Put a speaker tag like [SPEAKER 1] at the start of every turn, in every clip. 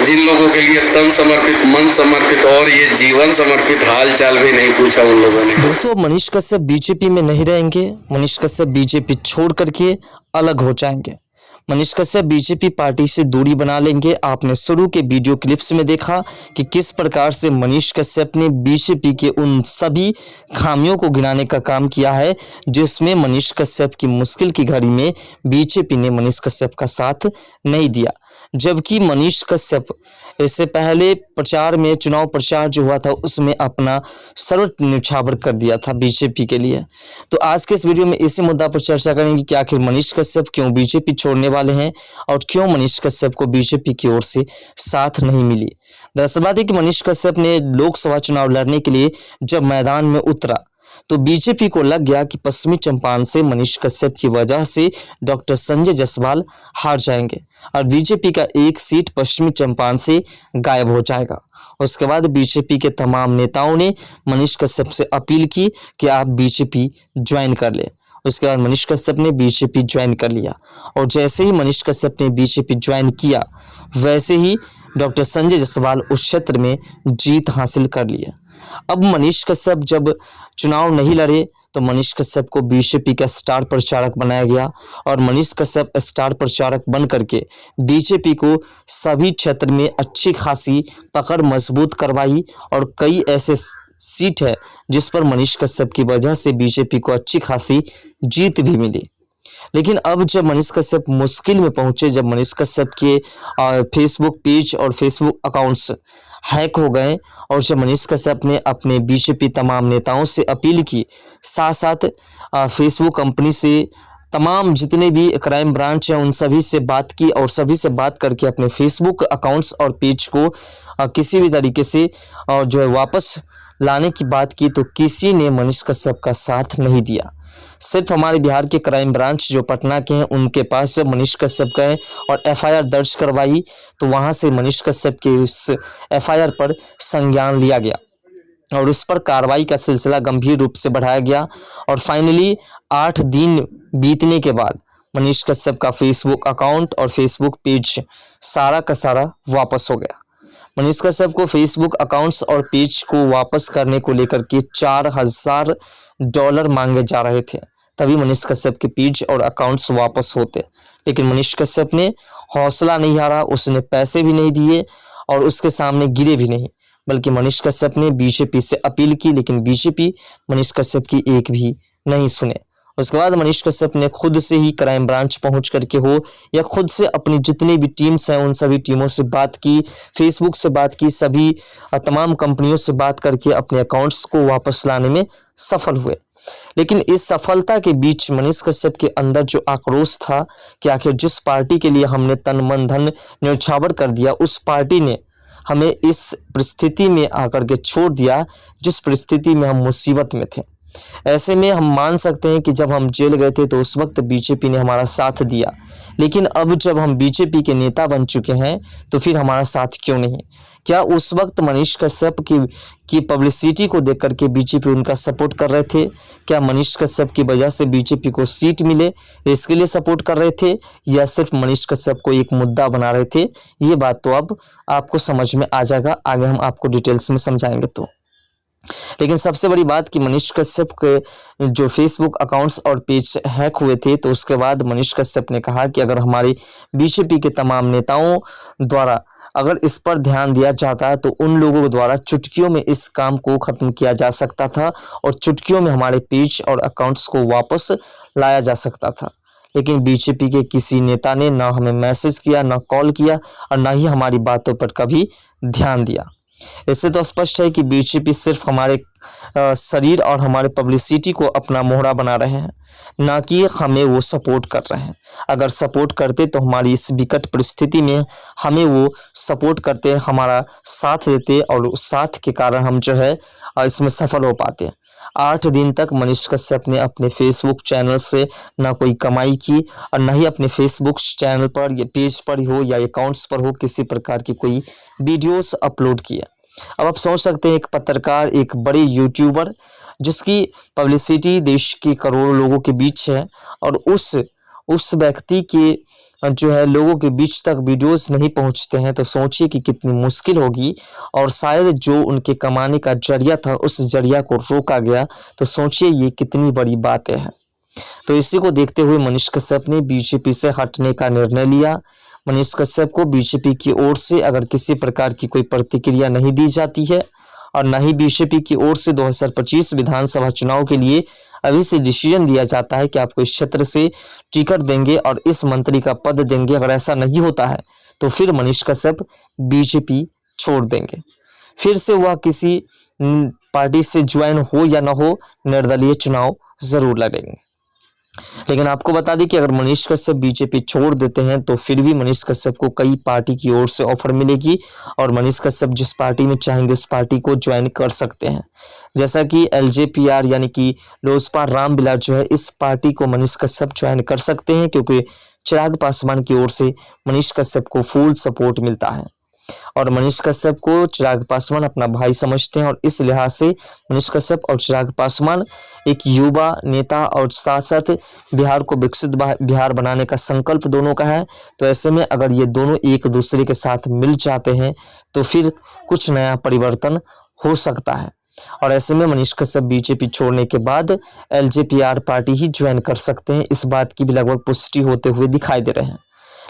[SPEAKER 1] जिन लोगों के लिए तन समर्पित, मन समर्पित और ये जीवन समर्पित हाल चाल भी नहीं पूछा उन लोगों ने।
[SPEAKER 2] दोस्तों, अब मनीष कश्यप बीजेपी में नहीं रहेंगे। मनीष कश्यप बीजेपी छोड़ करके अलग हो जाएंगे। मनीष कश्यप बीजेपी पार्टी से दूरी बना लेंगे। आपने शुरू के वीडियो क्लिप्स में देखा कि किस प्रकार से मनीष कश्यप ने बीजेपी के उन सभी खामियों को गिनाने का काम किया है जिसमें मनीष कश्यप की मुश्किल की घड़ी में बीजेपी ने मनीष कश्यप का साथ नहीं दिया। जबकि मनीष कश्यप इससे पहले प्रचार में, चुनाव प्रचार जो हुआ था उसमें अपना सर्व न्यौछावर कर दिया था बीजेपी के लिए। तो आज के इस वीडियो में इसी मुद्दा पर चर्चा करेंगे कि आखिर मनीष कश्यप क्यों बीजेपी छोड़ने वाले हैं और क्यों मनीष कश्यप को बीजेपी की ओर से साथ नहीं मिली। दरअसल बात है कि मनीष कश्यप ने लोकसभा चुनाव लड़ने के लिए जब मैदान में उतरा तो बीजेपी को लग गया कि पश्चिमी चंपारण से मनीष कश्यप की वजह से डॉक्टर संजय जायसवाल हार जाएंगे और बीजेपी का एक सीट पश्चिमी चंपारण से गायब हो जाएगा। उसके बाद बीजेपी के तमाम नेताओं ने मनीष कश्यप से अपील की कि आप बीजेपी ज्वाइन कर ले। उसके बाद मनीष कश्यप ने बीजेपी ज्वाइन कर लिया और जैसे ही मनीष कश्यप ने बीजेपी ज्वाइन किया वैसे ही डॉक्टर संजय जायसवाल उस क्षेत्र में जीत हासिल कर लिए। अब मनीष कश्यप जब चुनाव नहीं लड़े तो मनीष कश्यप को बीजेपी का स्टार प्रचारक बनाया गया और मनीष कश्यप स्टार प्रचारक बन करके बीजेपी को सभी क्षेत्र में अच्छी खासी पकड़ मजबूत करवाई और कई ऐसे सीट है जिस पर मनीष कश्यप की वजह से बीजेपी को अच्छी खासी जीत भी मिली। लेकिन अब जब मनीष कश्यप मुश्किल में पहुंचे, जब मनीष कश्यप के फेसबुक पेज और फेसबुक अकाउंट्स हैक हो गए और जब मनीष कश्यप ने अपने बीजेपी तमाम नेताओं से अपील की, साथ साथ फेसबुक कंपनी से तमाम जितने भी क्राइम ब्रांच हैं उन सभी से बात की और सभी से बात करके अपने फेसबुक अकाउंट्स और पेज को किसी भी तरीके से जो है वापस लाने की बात की, तो किसी ने मनीष कश्यप का साथ नहीं दिया। सिर्फ हमारे बिहार के क्राइम ब्रांच जो पटना के हैं उनके पास जब मनीष कश्यप गए और एफआईआर दर्ज करवाई तो वहां से मनीष कश्यप के उस एफआईआर पर संज्ञान लिया गया और उस पर कार्रवाई का सिलसिला गंभीर रूप से बढ़ाया गया और फाइनली 8 दिन बीतने के बाद मनीष कश्यप का फेसबुक अकाउंट और फेसबुक पेज सारा का सारा वापस हो गया। मनीष कश्यप को फेसबुक अकाउंट्स और पेज को वापस करने को लेकर के $4000 मांगे जा रहे थे, तभी मनीष कश्यप के पेज और अकाउंट्स वापस होते। लेकिन मनीष कश्यप ने हौसला नहीं हारा, उसने पैसे भी नहीं दिए और उसके सामने गिरे भी नहीं, बल्कि मनीष कश्यप ने बीजेपी से अपील की, लेकिन बीजेपी मनीष कश्यप की एक भी नहीं सुने। उसके बाद मनीष कश्यप ने खुद से ही क्राइम ब्रांच पहुंच करके हो या खुद से अपनी जितनी भी टीम्स हैं उन सभी टीमों से बात की, फेसबुक से बात की, सभी तमाम कंपनियों से बात करके अपने अकाउंट्स को वापस लाने में सफल हुए। लेकिन इस सफलता के बीच मनीष कश्यप के अंदर जो आक्रोश था कि आखिर जिस पार्टी के लिए हमने तन मन धन न्यौछावर कर दिया उस पार्टी ने हमें इस परिस्थिति में आकर के छोड़ दिया जिस परिस्थिति में हम मुसीबत में थे। ऐसे में हम मान सकते हैं कि जब हम जेल गए थे तो उस वक्त बीजेपी ने हमारा साथ दिया, लेकिन अब जब हम बीजेपी के नेता बन चुके हैं तो फिर हमारा साथ क्यों नहीं। क्या उस वक्त मनीष कश्यप की पब्लिसिटी को देख करके बीजेपी उनका सपोर्ट कर रहे थे? क्या मनीष कश्यप की वजह से बीजेपी को सीट मिले इसके लिए सपोर्ट कर रहे थे या सिर्फ मनीष कश्यप को एक मुद्दा बना रहे थे? ये बात तो अब आपको समझ में आ जाएगा, आगे हम आपको डिटेल्स में समझाएंगे। तो लेकिन सबसे बड़ी बात कि मनीष कश्यप के जो फेसबुक अकाउंट्स और पेज हैक हुए थे तो उसके बाद मनीष कश्यप ने कहा कि अगर हमारे बीजेपी के तमाम नेताओं द्वारा अगर इस पर ध्यान दिया जाता है तो उन लोगों द्वारा चुटकियों में इस काम को खत्म किया जा सकता था और चुटकियों में हमारे पेज और अकाउंट्स को वापस लाया जा सकता था। लेकिन बीजेपी के किसी नेता ने ना हमें मैसेज किया, ना कॉल किया और ना ही हमारी बातों पर कभी ध्यान दिया। इससे तो स्पष्ट है कि बीजेपी सिर्फ हमारे शरीर और हमारे पब्लिसिटी को अपना मोहरा बना रहे हैं, ना कि हमें वो सपोर्ट कर रहे हैं। अगर सपोर्ट करते तो हमारी इस विकट परिस्थिति में हमें वो सपोर्ट करते, हमारा साथ देते और उस साथ के कारण हम जो है इसमें सफल हो पाते। 8 दिन तक मनीष कश्यप ने अपने फेसबुक चैनल से ना कोई कमाई की और ना ही अपने फेसबुक चैनल पर या पेज पर हो या अकाउंट्स पर हो किसी प्रकार की कोई वीडियोस अपलोड किए। अब आप सोच सकते हैं एक पत्रकार, एक बड़े यूट्यूबर जिसकी पब्लिसिटी देश के करोड़ों लोगों के बीच है और उस व्यक्ति के जो है लोगों के बीच तक वीडियोस नहीं पहुंचते हैं, तो सोचिए कि कितनी मुश्किल होगी। और शायद जो उनके कमाने का जरिया था उस जरिया को रोका गया, तो सोचिए ये कितनी बड़ी बातें हैं। तो इसी को देखते हुए मनीष कश्यप ने बीजेपी से हटने का निर्णय लिया। मनीष कश्यप को बीजेपी की ओर से अगर किसी प्रकार की कोई प्रतिक्रिया नहीं दी जाती है और न ही बीजेपी की ओर से 2025 विधानसभा चुनाव के लिए अभी से डिसीजन दिया जाता है कि आपको इस क्षेत्र से टिकट देंगे और इस मंत्री का पद देंगे, अगर ऐसा नहीं होता है तो फिर मनीष कश्यप बीजेपी छोड़ देंगे। फिर से वह किसी पार्टी से ज्वाइन हो या न हो, निर्दलीय चुनाव जरूर लड़ेंगे। लेकिन आपको बता दें कि अगर मनीष कश्यप बीजेपी छोड़ देते हैं तो फिर भी मनीष कश्यप को कई पार्टी की ओर से ऑफर मिलेगी और मनीष कश्यप जिस पार्टी में चाहेंगे उस पार्टी को ज्वाइन कर सकते हैं। जैसा कि LJPR यानी कि लोजपा रामविलास जो है, इस पार्टी को मनीष कश्यप ज्वाइन कर सकते हैं क्योंकि चिराग पासवान की ओर से मनीष कश्यप को फुल सपोर्ट मिलता है और मनीष कश्यप को चिराग पासवान अपना भाई समझते हैं और इस लिहाज से मनीष कश्यप और चिराग पासवान एक युवा नेता और साथ साथ बिहार को विकसित बिहार बनाने का संकल्प दोनों का है। तो ऐसे में अगर ये दोनों एक दूसरे के साथ मिल जाते हैं तो फिर कुछ नया परिवर्तन हो सकता है और ऐसे में मनीष कश्यप बीजेपी छोड़ने के बाद LJPR पार्टी ही ज्वाइन कर सकते हैं। इस बात की भी लगभग पुष्टि होते हुए दिखाई दे रहे हैं।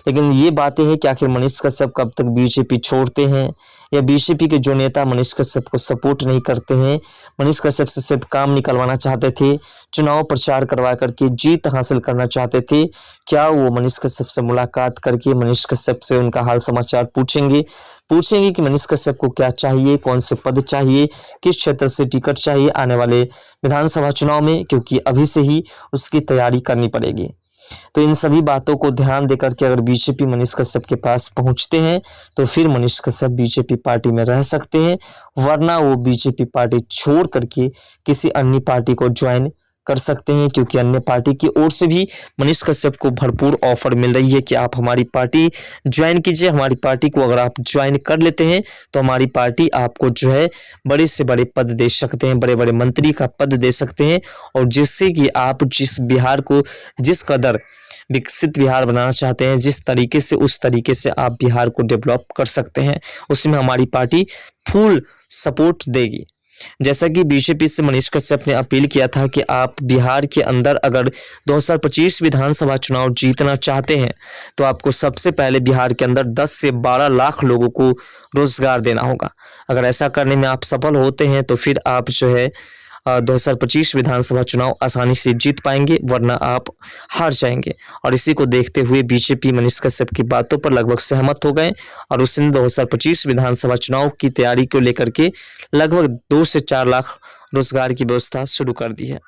[SPEAKER 2] लेकिन ये बातें हैं कि आखिर मनीष कश्यप कब तक बीजेपी छोड़ते हैं या बीजेपी के जो नेता मनीष कश्यप को सपोर्ट नहीं करते हैं, मनीष कश्यप से सिर्फ काम निकलवाना चाहते थे, चुनाव प्रचार करवा करके जीत हासिल करना चाहते थे, क्या वो मनीष कश्यप से मुलाकात करके मनीष कश्यप से उनका हाल समाचार पूछेंगे कि मनीष कश्यप को क्या चाहिए, कौन से पद चाहिए, किस क्षेत्र से टिकट चाहिए आने वाले विधानसभा चुनाव में, क्योंकि अभी से ही उसकी तैयारी करनी पड़ेगी। तो इन सभी बातों को ध्यान देकर के अगर बीजेपी मनीष कश्यप के पास पहुंचते हैं तो फिर मनीष कश्यप बीजेपी पार्टी में रह सकते हैं, वरना वो बीजेपी पार्टी छोड़ करके किसी अन्य पार्टी को ज्वाइन कर सकते हैं क्योंकि अन्य पार्टी की ओर से भी मनीष कश्यप को भरपूर ऑफर मिल रही है कि आप हमारी पार्टी ज्वाइन कीजिए। हमारी पार्टी को अगर आप ज्वाइन कर लेते हैं तो हमारी पार्टी आपको जो है बड़े से बड़े पद दे सकते हैं, बड़े बड़े मंत्री का पद दे सकते हैं और जिससे कि आप जिस बिहार को जिस कदर विकसित बिहार बनाना चाहते हैं, जिस तरीके से उस तरीके से आप बिहार को डेवलप कर सकते हैं, उसमें हमारी पार्टी फुल सपोर्ट देगी। जैसा कि बीजेपी से मनीष कश्यप ने अपील किया था कि आप बिहार के अंदर अगर 2025 विधानसभा चुनाव जीतना चाहते हैं तो आपको सबसे पहले बिहार के अंदर 10 से 12 लाख लोगों को रोजगार देना होगा। अगर ऐसा करने में आप सफल होते हैं तो फिर आप जो है 2025 विधानसभा चुनाव आसानी से जीत पाएंगे, वरना आप हार जाएंगे। और इसी को देखते हुए बीजेपी मनीष कश्यप की बातों पर लगभग सहमत हो गए और उसने 2025 विधानसभा चुनाव की तैयारी को लेकर के लगभग 2 से 4 लाख रोजगार की व्यवस्था शुरू कर दी है।